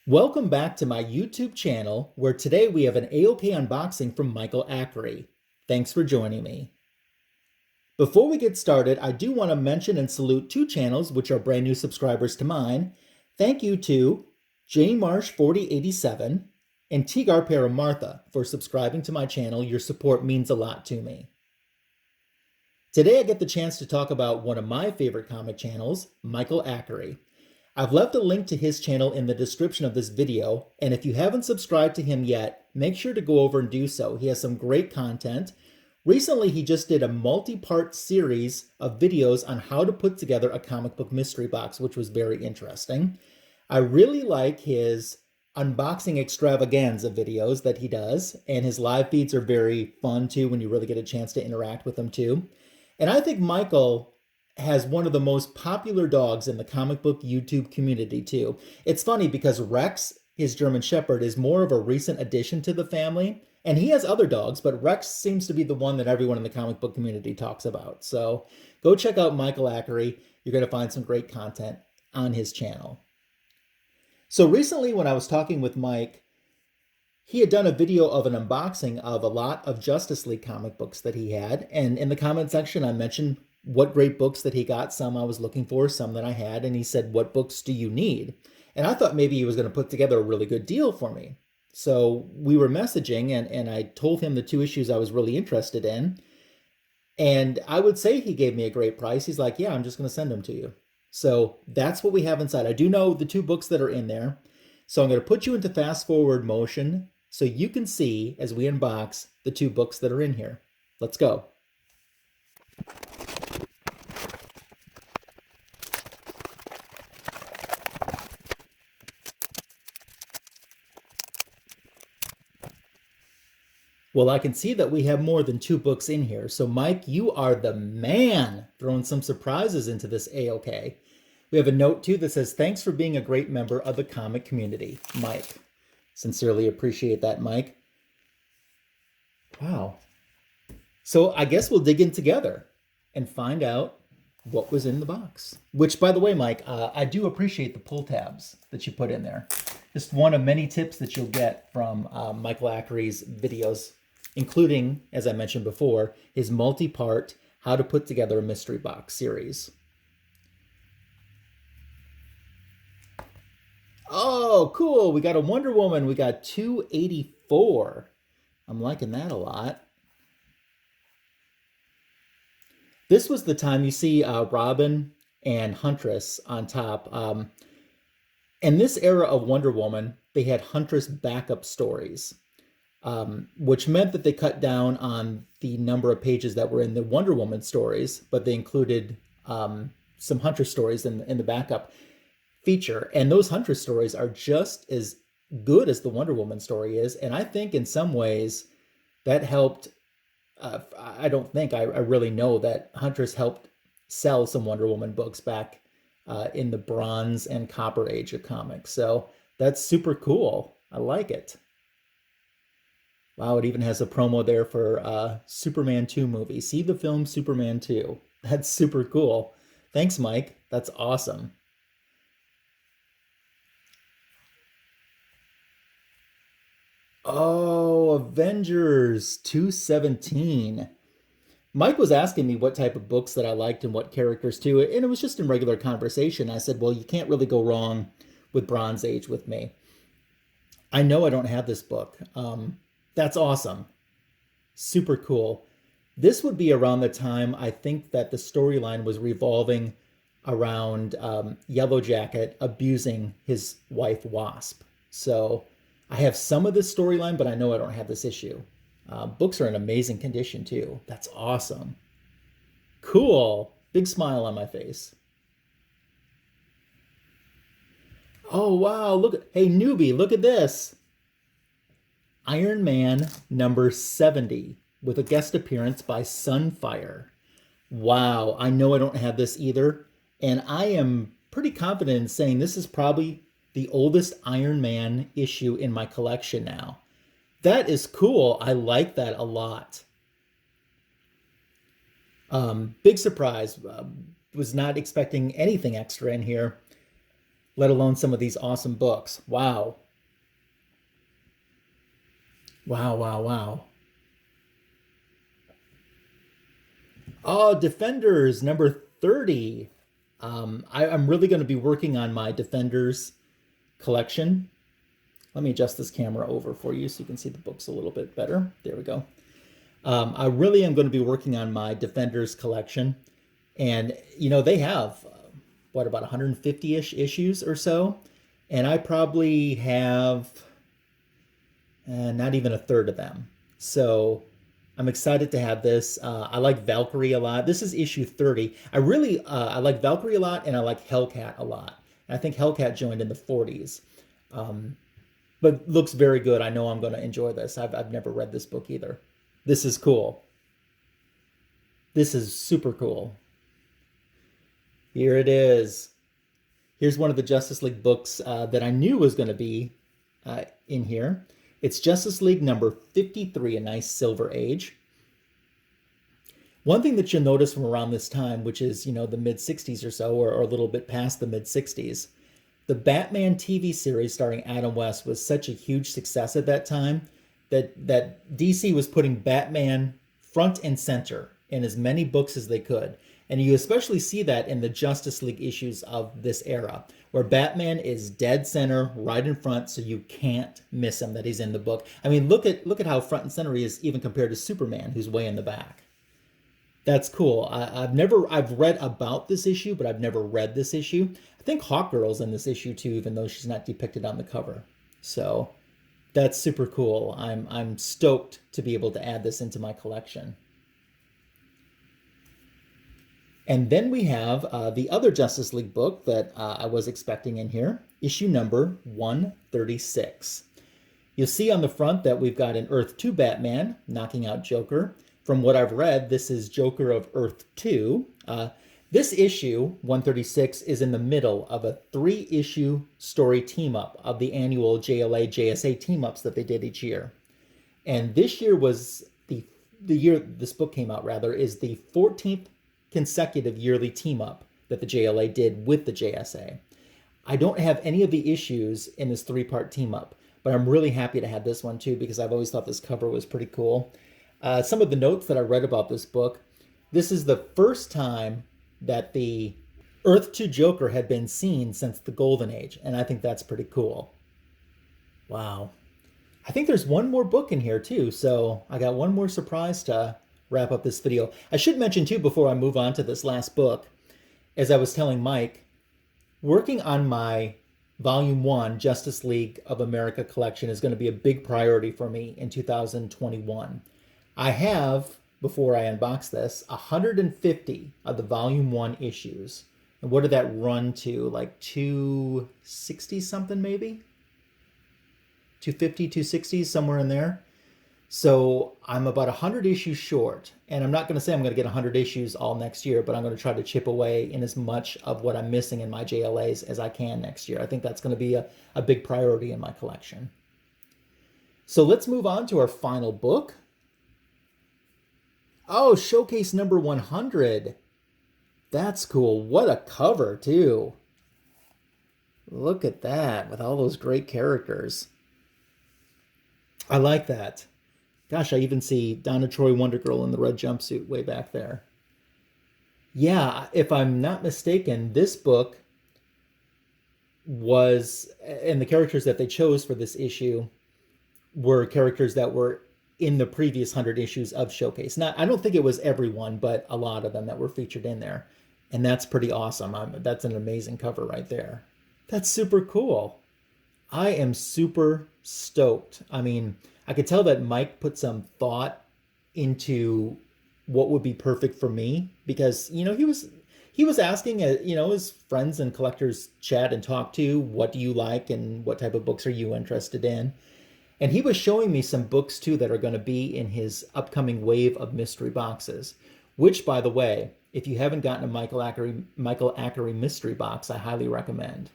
Welcome back to my YouTube channel, where today we have an AOK unboxing from Michael Acri. Thanks for joining me. Before we get started, I do want to mention and salute two channels which are brand new subscribers to mine. Thank you to JMarsh4087 and Tigar Paramartha for subscribing to my channel. Your support means a lot to me. Today I get the chance to talk about one of my favorite comic channels, Michael Acri. I've left a link to his channel in the description of this video, and if you haven't subscribed to him yet, make sure to go over and do so. He has some great content. Recently, he just did a multi-part series of videos on how to put together a comic book mystery box, which was very interesting. I really like his unboxing extravaganza videos that he does, and his live feeds are very fun too when you really get a chance to interact with them too. And I think Michael has one of the most popular dogs in the comic book YouTube community too. It's funny because Rex, his German Shepherd, is more of a recent addition to the family, and he has other dogs, but Rex seems to be the one that everyone in the comic book community talks about. So go check out Michael Acri. You're going to find some great content on his channel. So recently when I was talking with Mike, he had done a video of an unboxing of a lot of Justice League comic books that he had, and in the comment section I mentioned what great books that he got. Some I was looking for, some that I had, and he said, "What books do you need?" And I thought maybe he was going to put together a really good deal for me. So we were messaging, and I told him the two issues I was really interested in. And I would say he gave me a great price. He's like, "Yeah, I'm just going to send them to you." So that's what we have inside. I do know the two books that are in there. So I'm going to put you into fast forward motion so you can see as we unbox the two books that are in here. Let's go. Well, I can see that we have more than two books in here. So Mike, you are the man throwing some surprises into this AOK. We have a note too that says, "Thanks for being a great member of the comic community, Mike." Sincerely appreciate that, Mike. Wow. So I guess we'll dig in together and find out what was in the box. Which, by the way, Mike, I do appreciate the pull tabs that you put in there. Just one of many tips that you'll get from Michael Acri's videos, including, as I mentioned before, his multi-part How to Put Together a Mystery Box series. Oh, cool. We got a Wonder Woman. We got 284. I'm liking that a lot. This was the time you see Robin and Huntress on top. In this era of Wonder Woman, they had Huntress backup stories, which meant that they cut down on the number of pages that were in the Wonder Woman stories, but they included some Huntress stories in the backup feature. And those Huntress stories are just as good as the Wonder Woman story is. And I think in some ways that helped. I don't think, I really know that Huntress helped sell some Wonder Woman books back in the Bronze and Copper Age of comics. So that's super cool. I like it. Wow, it even has a promo there for Superman 2 movie. See the film Superman 2. That's super cool. Thanks, Mike. That's awesome. Oh, Avengers 217. Mike was asking me what type of books that I liked and what characters too, and it was just in regular conversation. I said, well, you can't really go wrong with Bronze Age with me. I know I don't have this book. That's awesome. Super cool. This would be around the time I think that the storyline was revolving around Yellow Jacket abusing his wife Wasp. So I have some of this storyline, but I know I don't have this issue. Books are in amazing condition too. That's awesome. Cool. Big smile on my face. Oh, wow. Look. Hey, newbie, look at this. Iron Man number 70 with a guest appearance by Sunfire. Wow. I know I don't have this either. And I am pretty confident in saying this is probably the oldest Iron Man issue in my collection now. That is cool. I like that a lot. Big surprise. Was not expecting anything extra in here. let alone some of these awesome books. Wow. Wow, wow, wow. Oh, Defenders number 30. I'm really going to be working on my Defenders collection. Let me adjust this camera over for you so you can see the books a little bit better. There we go. I really am going to be working on my Defenders collection. And, you know, they have, what, about 150-ish issues or so? And I probably have not even a third of them. So I'm excited to have this. I like Valkyrie a lot. This is issue 30. I like Valkyrie a lot, and I like Hellcat a lot. And I think Hellcat joined in the 40s. But looks very good. I know I'm going to enjoy this. I've never read this book either. This is cool. This is super cool. Here it is. Here's one of the Justice League books that I knew was going to be in here. It's Justice League number 53, A Nice Silver Age. One thing that you'll notice from around this time, which is, you know, the mid-60s or so, or a little bit past the mid-60s, the Batman TV series starring Adam West was such a huge success at that time that DC was putting Batman front and center in as many books as they could. And you especially see that in the Justice League issues of this era, where Batman is dead center, right in front, so you can't miss him, that he's in the book. I mean, look at how front and center he is, even compared to Superman, who's way in the back. That's cool. I've read about this issue, but I've never read this issue. I think Hawkgirl's in this issue too, even though she's not depicted on the cover. So that's super cool. I'm stoked to be able to add this into my collection. And then we have the other Justice League book that I was expecting in here, issue number 136. You'll see on the front that we've got an Earth 2 Batman knocking out Joker. From what I've read, this is Joker of Earth 2. This issue, 136, is in the middle of a 3-issue story team-up of the annual JLA JSA team-ups that they did each year. And this year was the year this book came out, rather, is the 14th consecutive yearly team-up that the JLA did with the JSA. I don't have any of the issues in this 3-part team-up, but I'm really happy to have this one too, because I've always thought this cover was pretty cool. Some of the notes that I read about this book, this is the first time that the Earth 2 Joker had been seen since the Golden Age, and I think that's pretty cool. Wow. I think there's one more book in here too, so I got one more surprise to wrap up this video. I should mention too, before I move on to this last book, as I was telling Mike, working on my Volume 1 Justice League of America collection is going to be a big priority for me in 2021. I have, before I unbox this, 150 of the Volume 1 issues. And what did that run to? Like 260 something maybe? 250, 260, somewhere in there. So I'm about 100 issues short. And I'm not going to say I'm going to get 100 issues all next year, but I'm going to try to chip away in as much of what I'm missing in my JLAs as I can next year. I think that's going to be a big priority in my collection. So let's move on to our final book. Oh, Showcase number 100. That's cool. What a cover, too. Look at that, with all those great characters. I like that. Gosh, I even see Donna Troy Wonder Girl in the red jumpsuit way back there. Yeah, if I'm not mistaken, this book was, and the characters that they chose for this issue were characters that were in the previous 100 issues of Showcase. Not, I don't think it was everyone, but a lot of them that were featured in there. And that's pretty awesome. That's an amazing cover right there. That's super cool. I am super stoked. I mean, I could tell that Mike put some thought into what would be perfect for me, because, you know, he was asking, you know, his friends and collectors chat and talk to, what do you like and what type of books are you interested in? And he was showing me some books too that are going to be in his upcoming wave of mystery boxes, which, by the way, if you haven't gotten a Michael Acri mystery box, I highly recommend.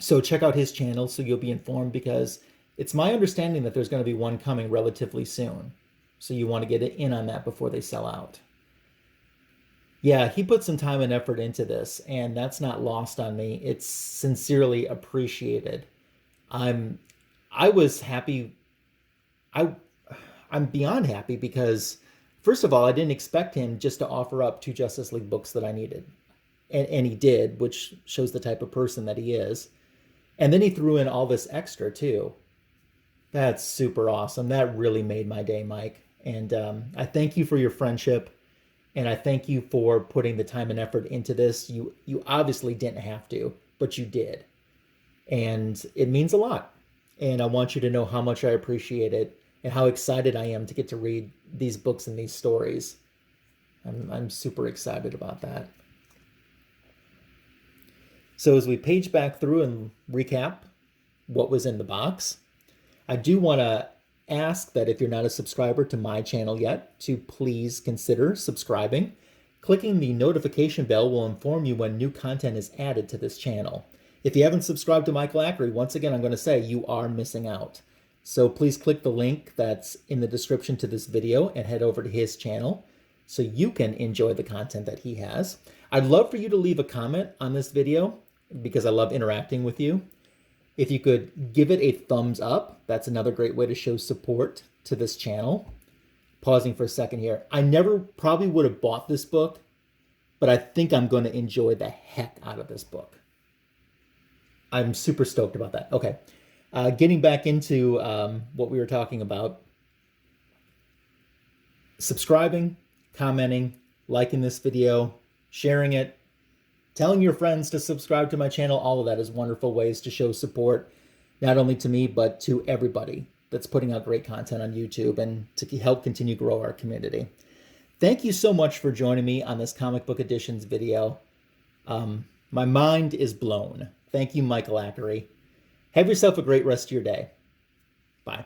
So check out his channel so you'll be informed, because it's my understanding that there's going to be one coming relatively soon. So you want to get in on that before they sell out. Yeah, he put some time and effort into this, and that's not lost on me. It's sincerely appreciated. I'm I was happy. I I'm beyond happy because first of all, I didn't expect him just to offer up two Justice League books that I needed. And he did, which shows the type of person that he is. And then he threw in all this extra too. That's super awesome. That really made my day, Mike. And I thank you for your friendship, and I thank you for putting the time and effort into this. You obviously didn't have to, but you did, and it means a lot. And I want you to know how much I appreciate it and how excited I am to get to read these books and these stories. I'm super excited about that. So as we page back through and recap what was in the box, I do want to ask that if you're not a subscriber to my channel yet, to please consider subscribing. Clicking the notification bell will inform you when new content is added to this channel. If you haven't subscribed to Michael Acri, once again, I'm going to say you are missing out. So please click the link that's in the description to this video and head over to his channel so you can enjoy the content that he has. I'd love for you to leave a comment on this video because I love interacting with you. If you could give it a thumbs up, that's another great way to show support to this channel. Pausing for a second here. I never probably would have bought this book, but I think I'm going to enjoy the heck out of this book. I'm super stoked about that. Okay, getting back into what we were talking about. Subscribing, commenting, liking this video, sharing it, telling your friends to subscribe to my channel, all of that is wonderful ways to show support, not only to me, but to everybody that's putting out great content on YouTube and to help continue grow our community. Thank you so much for joining me on this Comic Book Editions video. My mind is blown. Thank you, Michael Acri. Have yourself a great rest of your day. Bye.